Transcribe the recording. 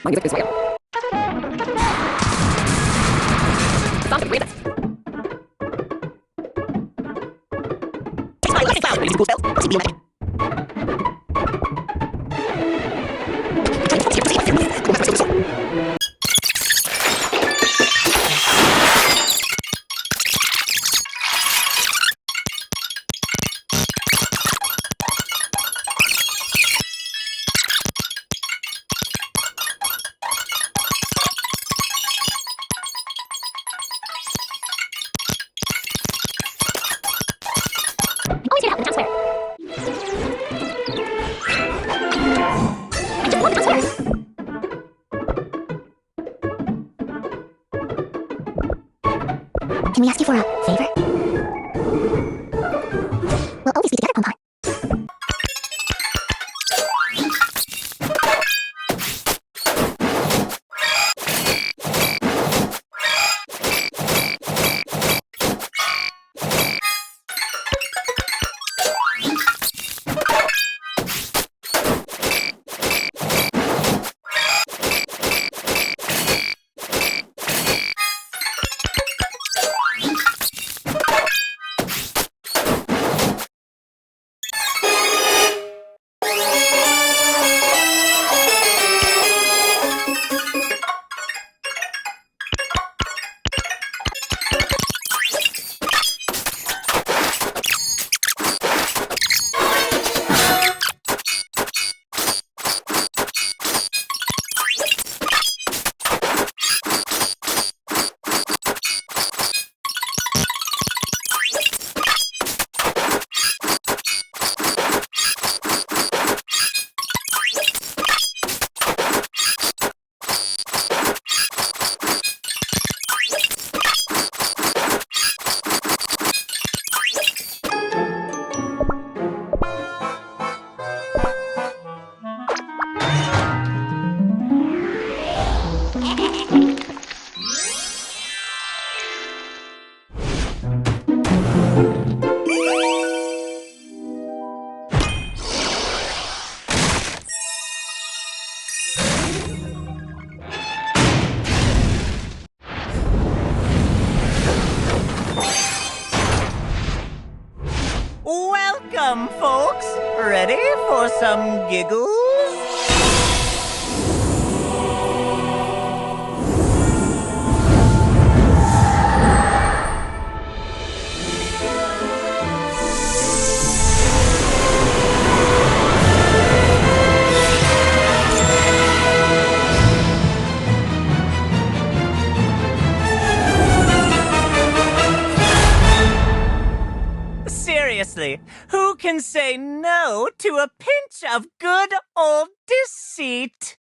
My music is real. Sounds like great. It's my lucky cloud. Ready to cool spells? Must be magic. Always get out in the town square. I just walked the town square. Can we ask you for a favor? We'll always be together, Pom Pom. Welcome, folks. Ready for some giggles? Seriously, who can say no to a pinch of good old deceit?